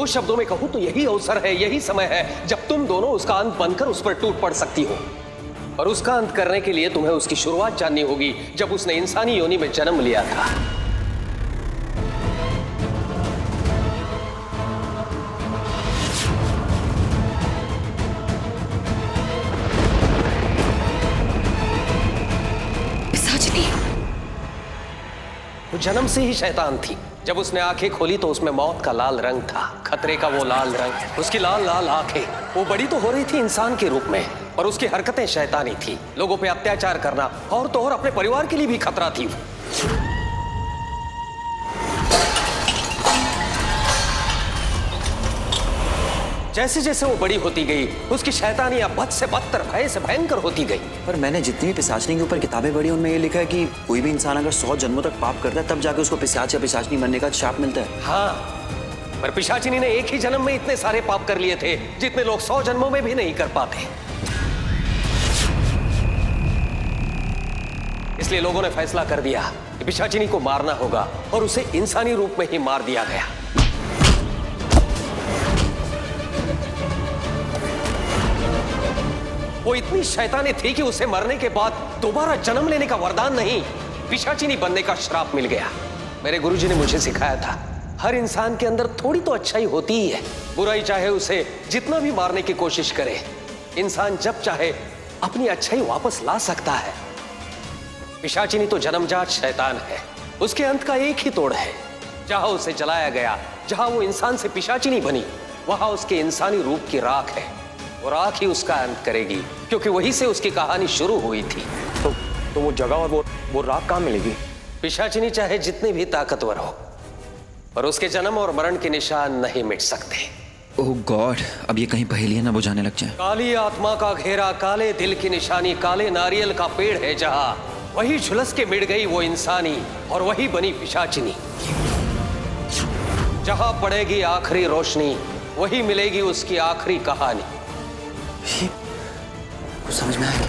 दो शब्दों में कहूं तो यही अवसर है, यही समय है जब तुम दोनों उसका अंत बनकर उस पर टूट पड़ सकती हो। और उसका अंत करने के लिए तुम्हें उसकी शुरुआत जाननी होगी, जब उसने इंसानी योनि में जन्म लिया था। वो जन्म से ही शैतान थी। जब उसने आंखें खोली तो उसमें मौत का लाल रंग था, खतरे का वो लाल रंग। उसकी लाल लाल आंखें, वो बड़ी तो हो रही थी इंसान के रूप में, और उसकी हरकतें शैतानी थी। लोगों पे अत्याचार करना और तो और अपने परिवार के लिए भी खतरा थी। जैसे जैसे वो बड़ी होती गई, उसकी शैतानियां बद से बदतर, भय से भयंकर होती गई। पर मैंने जितनी भी पिशाचनी के ऊपर किताबें पढ़ी उनमें ये लिखा है कि कोई भी इंसान अगर 100 जन्मों तक पाप करता है तब जाके उसको पिशाच या पिशाचनी बनने का शाप मिलता है। हाँ, पर पिशाचिनी ने एक ही जन्म में इतने सारे पाप कर लिए थे जितने लोग 100 जन्मों में भी नहीं कर पाते। इसलिए लोगों ने फैसला कर दिया कि पिशाचिनी को मारना होगा, और उसे इंसानी रूप में ही मार दिया गया। वो इतनी शैतानी थी कि उसे मरने के बाद दोबारा जन्म लेने का वरदान नहीं, पिशाचिनी बनने का श्राप मिल गया। मेरे गुरुजी ने मुझे सिखाया था, हर इंसान के अंदर थोड़ी तो अच्छाई होती ही है। बुराई चाहे उसे जितना भी मारने की कोशिश करे, इंसान जब चाहे अपनी अच्छाई वापस ला सकता है। पिशाचिनी तो जन्मजात शैतान है। उसके अंत का एक ही तोड़ है, जहां उसे जलाया गया, जहां वो इंसान से पिशाचिनी बनी, वहां उसके इंसानी रूप की राख है। और राख ही उसका अंत करेगी, क्योंकि वहीं से उसकी कहानी शुरू हुई थी। तो वो जगह और वो राख कहां मिलेगी? पिशाचिनी चाहे जितनी भी ताकतवर हो, पर उसके जन्म और मरण के निशान नहीं मिट सकते। ओह गॉड, अब ये कहीं पहेलियां ना बुझाने लग जाए। काली आत्मा का घेरा, काले दिल की निशानी, काले नारियल का पेड़ है जहां, वही झुलस के मिट गई वो इंसानी, और वही बनी पिशाचिनी। जहां पड़ेगी आखिरी रोशनी, वही मिलेगी उसकी आखिरी कहानी। कुछ समझ में आया?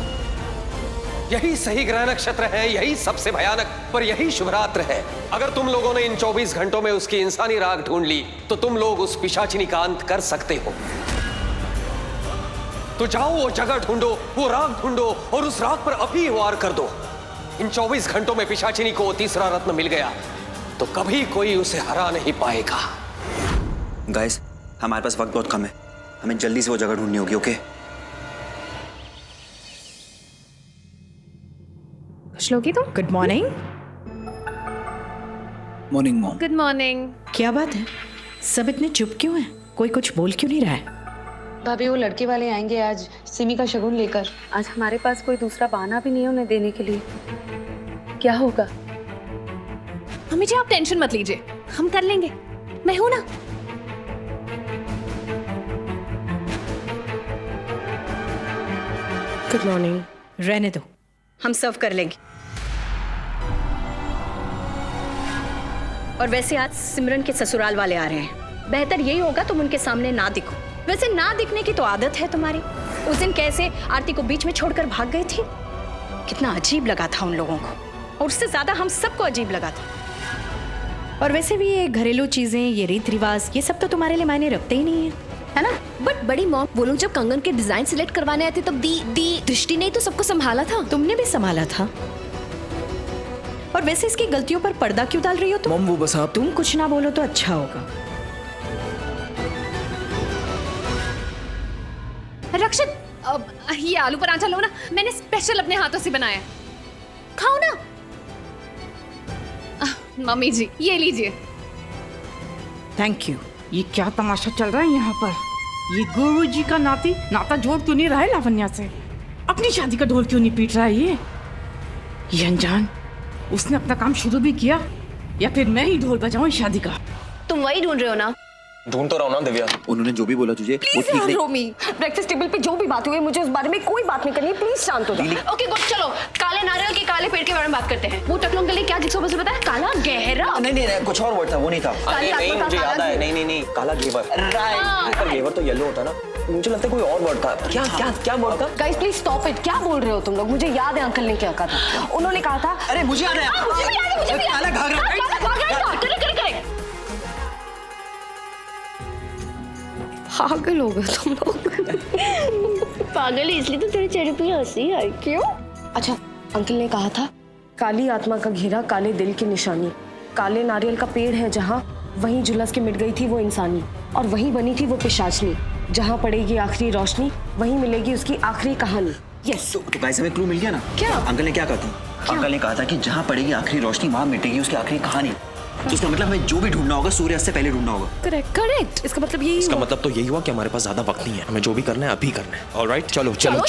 यही सही ग्रह नक्षत्र है, यही सबसे भयानक, पर यही शुभ रात्र है। अगर तुम लोगों ने इन 24 घंटों में उसकी इंसानी राख ढूंढ ली तो तुम लोग उस पिशाचिनी का अंत कर सकते हो। तो जाओ, वो जगह ढूंढो, वो राख ढूंढो, और उस राख पर अभी वार कर दो। इन 24 घंटों में पिशाचिनी को वो तीसरा रत्न मिल गया तो कभी कोई उसे हरा नहीं पाएगा। गाइस, हमारे पास वक्त बहुत कम है, हमें जल्दी से वो जगह ढूंढनी होगी। ओके, कुछ लोगी तो। Good morning. Morning mom. Good morning. क्या बात है, सब इतने चुप क्यों हैं? कोई कुछ बोल क्यों नहीं रहा है? भाभी, वो लड़के वाले आएंगे आज सिमी का शगुन लेकर। आज हमारे पास कोई दूसरा बहाना भी नहीं है उन्हें देने के लिए। क्या होगा? मम्मी जी आप टेंशन मत लीजिए, हम कर लेंगे, मैं हूं ना। Good morning. रहने दो, हम सर्व कर लेंगे। और वैसे आज सिमरन के ससुराल वाले आ रहे हैं, बेहतर यही होगा तुम उनके सामने ना दिखो। वैसे ना दिखने की तो आदत है तुम्हारी। उस दिन कैसे आरती को बीच में छोड़कर भाग गई थी, कितना अजीब लगा था उन लोगों को, और उससे ज्यादा हम सबको अजीब लगा था। और वैसे भी ये घरेलू चीजें, ये रीत रिवाज, ये सब तो तुम्हारे लिए मायने रखते ही नहीं है ना? बट बड़ी मॉम, वो लोग जब कंगन के डिजाइन सिलेक्ट करवाने आए थे तब दी दृष्टि ने तो सबको संभाला था। तुमने भी संभाला था। और वैसे इसकी गलतियों पर पर्दा क्यों डाल रही हो तुम? मॉम वो बस आप। तुम कुछ ना बोलो तो अच्छा होगा। रक्षित, ये आलू पराठा लो ना, मैंने स्पेशल अपने हाथों से बनाया है, खाओ ना। मम्मी जी ये लीजिए। Thank you. ये क्या तमाशा चल रहा है यहाँ पर? ये गुरुजी का नाता जोड़ क्यों नहीं रहा है लावण्या से? अपनी शादी का ढोल क्यों नहीं पीट रहा है ये अनजान? उसने अपना काम शुरू भी किया, या फिर मैं ही ढोल बजाऊं शादी का? तुम वही ढूंढ रहे हो ना? ढूंढ तो रहा हूं ना दिव्या। उन्होंने जो भी बोला तुझे वो ठीक नहीं। रोमी, ब्रेकफास्ट टेबल पे जो भी बात हुई है मुझे उस बारे में कोई बात नहीं करनी, प्लीज शांत हो जाओ। ओके गुड, चलो काले नारियल के काले पेड़ के बारे में बात करते हैं। वो टकलों के लिए क्या जिक्स पता है? काला गहरा। नहीं, कुछ और वर्ड था, वो नहीं था। नहीं मुझे याद है। नहीं काला घेवर। राइट, घेवर तो येलो होता ना, मुझे लगता है कोई और वर्ड था। क्या वर्ड था? Guys please stop it. क्या बोल रहे हो तुम लोग? मुझे याद है अंकल ने क्या कहा था। उन्होंने कहा था, अरे मुझे याद है, काला घाघरा। पागल हो गए तुम लोग। पागल इसलिए तो तेरे चेहरे पे हंसी आई। क्यों? अच्छा, अंकल ने कहा था काली आत्मा का घेरा काले दिल की निशानी, काले नारियल का पेड़ है जहाँ, वहीं झुलस के मिट गई थी वो इंसानी, और वहीं बनी थी वो पिशाचनी, जहाँ पड़ेगी आखिरी रोशनी वहीं मिलेगी उसकी आखिरी कहानी। यस। तो गाइस हमें क्लू मिल गया ना? क्या? अंकल ने क्या कहा था? अंकल ने कहा था कि जहाँ पड़ेगी आखिरी रोशनी वहाँ मिटेगी उसकी आखिरी कहानी। तो इसका मतलब हमें जो भी ढूंढना होगा सूर्यास्त से पहले ढूंढना होगा। करेक्ट करेक्ट, इसका मतलब यही इसका हुआ। मतलब तो यही हुआ कि हमारे पास ज्यादा वक्त नहीं है, हमें जो भी करना है अभी करना है। ऑलराइट, चलो चलो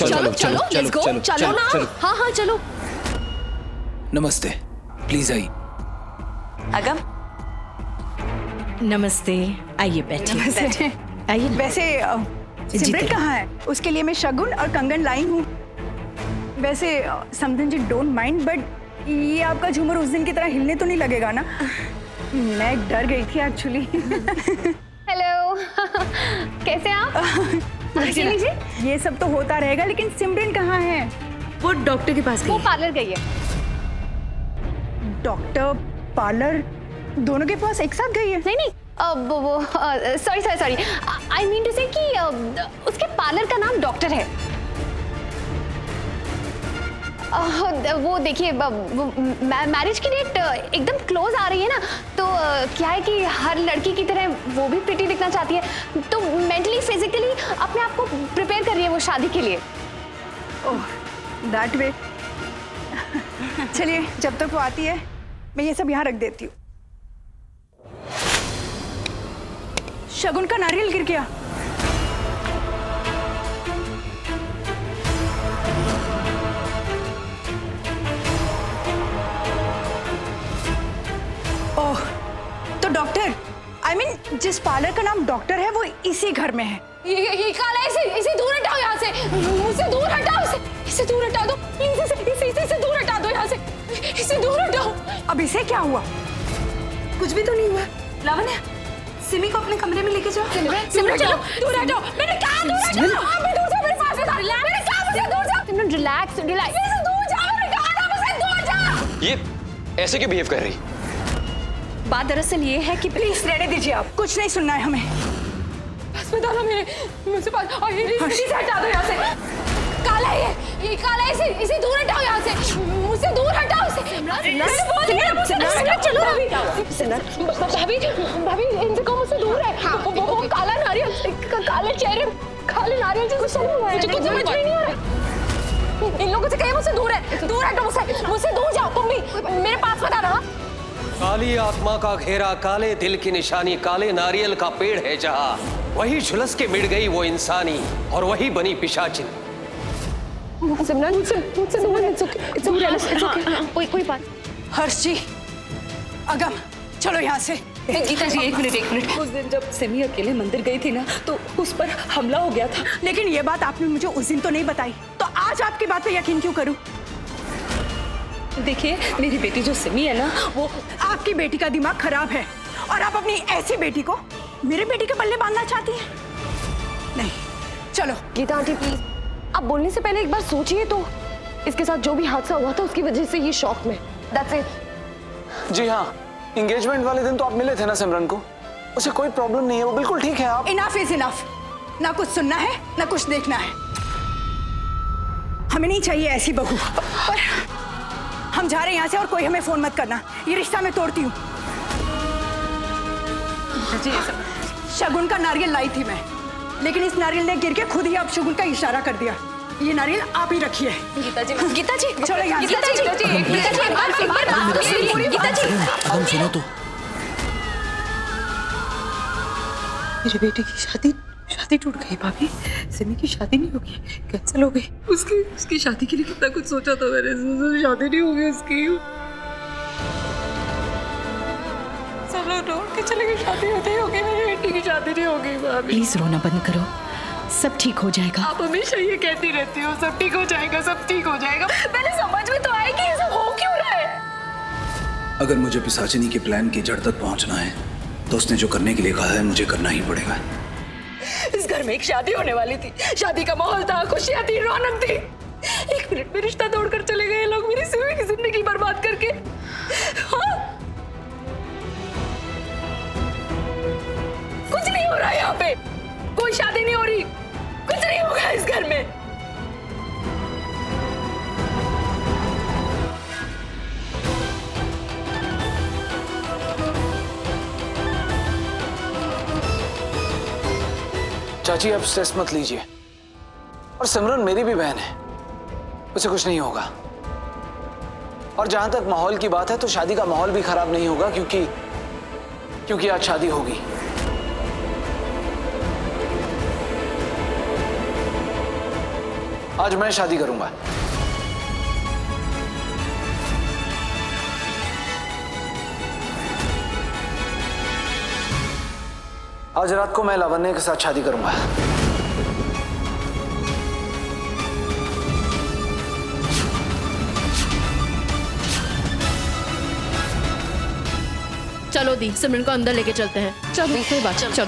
लेट्स गो, चलो ना। हाँ हाँ चलो। नमस्ते, प्लीज आइए। अगम, नमस्ते, आइए बैठिए। आइए। वैसे सिमरन कहाँ है? उसके लिए मैं शगुन और कंगन लाई हूँ। वैसे समथिंग जी डोंट माइंड, बट ये आपका झूमर उस दिन की तरह हिलने तो नहीं लगेगा ना? मैं डर गई थी एक्चुअली। हेलो, कैसे आप? लीजिए। ये सब तो होता रहेगा, लेकिन सिमरन कहाँ है? वो डॉक्टर के पास वो गई। पार्लर गई है। डॉक्टर, पार्लर, दोनों के पास एक साथ गई है? नहीं नहीं, सॉरी, आई मीन टू से कि उसके पार्लर का नाम डॉक्टर है। वो देखिए, मैरिज की डेट एकदम क्लोज आ रही है ना, तो क्या है कि हर लड़की की तरह वो भी प्रिटी दिखना चाहती है, तो मेंटली फिजिकली अपने आप को प्रिपेयर कर रही है वो शादी के लिए। ओह, दैट वे। चलिए, जब तक वो आती है मैं ये सब यहाँ रख देती हूँ। शगुन का नारियल गिर गया। ओह, तो डॉक्टर, आई मीन जिस पार्लर का नाम डॉक्टर है वो इसी घर में है। ये काला, इसे दूर हटाओ यहाँ से, मुझसे दूर हटाओ इसे दूर हटा दो प्लीज, इसे दूर हटा दो यहाँ से, इसे दूर हटाओ। अब इसे क्या हुआ? कुछ भी तो नहीं हुआ। लावण्य, सिमी को अपने कमरे में लेके जाओ। सिमरन चलो, दूर हटाओ। मैंने कहा दूर हटाओ। आप भी दूर जाओ, मेरे पास में। मैंने कहा मुझे दूर जाओ। सिमरन रिलैक्स, इसे दूर जाओ। मैंने कहा ना मुझे दूर जाओ। ये ऐसे क्यों बिहेव कर रही? बात दरअसल ये है कि प्लीज रहने दीजिए, आप कुछ नहीं सुनना है हमें। बस बता दो मुझसे पास, और इसे हटा दो यहाँ से। काला है ये काला है, इसे दूर हटाओ यहाँ से, मुझसे दूर हटाओ इसे। मैंने बोल दिया मुझसे चलो। भाभी इनसे कहो मुझसे दूर है। वो काला नारियल, काले चेहरे, काले नारियल जैसे सुन हुआ है, मुझे कुछ समझ में नहीं आ रहा। इन लोगों से कहिए मुझसे दूर है, दूर हटो मुझसे दूर जाओ। मम्मी मेरे पास मत आना। काली आत्मा का घेरा काले दिल की निशानी, काले नारियल का पेड़ है जहाँ, वही झुलस के मिट गई वो इंसानी, और वही बनी पिशाचिनी। सिमरन मुझसे दूर है। कोई बात। हर्ष जी, अगम, चलो यहाँ से। गीता जी, एक मिनट। उस दिन जब सिमी अकेले मंदिर गई थी ना, तो उस पर हमला हो गया था। लेकिन ये बात आपने मुझे उस दिन तो नहीं बताई, तो आज आपकी बात पे यकीन क्यों करूं? देखिए, मेरी बेटी जो सिमी है ना, वो आपकी बेटी का दिमाग खराब है, और आप अपनी ऐसी बेटी को मेरे बेटी के पल्ले बांधना चाहती हैं? नहीं, चलो। गीता आंटी प्लीज, आप बोलने से पहले एक बार सोचिए तो। इसके साथ जो भी हादसा हुआ था उसकी वजह से ये शॉक में। That's it। जी हाँ, एंगेजमेंट वाले दिन तो आप मिले थे ना सिमरन को, उसे कोई प्रॉब्लम नहीं है, वो बिल्कुल ठीक है। आप इनफ इज इनफ, ना कुछ सुनना है ना कुछ देखना है। हमें नहीं चाहिए ऐसी बहू। पर हम जा रहे हैं यहाँ से, और कोई हमें फोन मत करना, ये रिश्ता मैं तोड़ती हूँ। शगुन का नारियल लाई थी मैं, लेकिन इस नारियल ने गिर के खुद ही आप शगुन का इशारा कर दिया। ये नारियल आप ही रखिए। गीता जी चलो यहाँ से। गीता जी हम सुनो तो। मेरे बेटे की शादी टूट गई भाभी। सिमी की शादी नहीं होगी, कैंसिल हो गई। उसकी शादी के लिए कितना कुछ सोचा था मैंने, शादी नहीं होगी उसकी। सब लोग ढूंढ के चले गए, शादी होती होगी, मेरी बेटी की शादी नहीं होगी भाभी। प्लीज रोना बंद करो, सब ठीक हो जाएगा। आप हमेशा ये कहती रहती हो, सब ठीक हो जाएगा, सब ठीक हो जाएगा। पहले समझ में तो आए कि ये सब हो क्यों रहा है। अगर मुझे पिशाचिनी के प्लान की जड़ तक पहुंचना है, तो उसने जो करने के लिए कहा है मुझे करना ही पड़ेगा। इस घर में एक शादी होने वाली थी, शादी का माहौल था, खुशियां थी, रौनक थी। एक मिनट में रिश्ता तोड़कर चले गए लोग, मेरी सिमी की जिंदगी बर्बाद करके। हाँ? कुछ नहीं हो रहा यहाँ पे, कोई शादी नहीं हो रही, कुछ नहीं होगा इस घर में। चाची आप स्ट्रेस मत लीजिए, और सिमरन मेरी भी बहन है, उसे कुछ नहीं होगा। और जहां तक माहौल की बात है तो शादी का माहौल भी खराब नहीं होगा, क्योंकि आज शादी होगी। आज मैं शादी करूंगा। आज रात को मैं लावण्य के साथ शादी करूंगा। चलो दी, सिमरन को अंदर लेके चलते हैं। चलो कोई बात, चलो।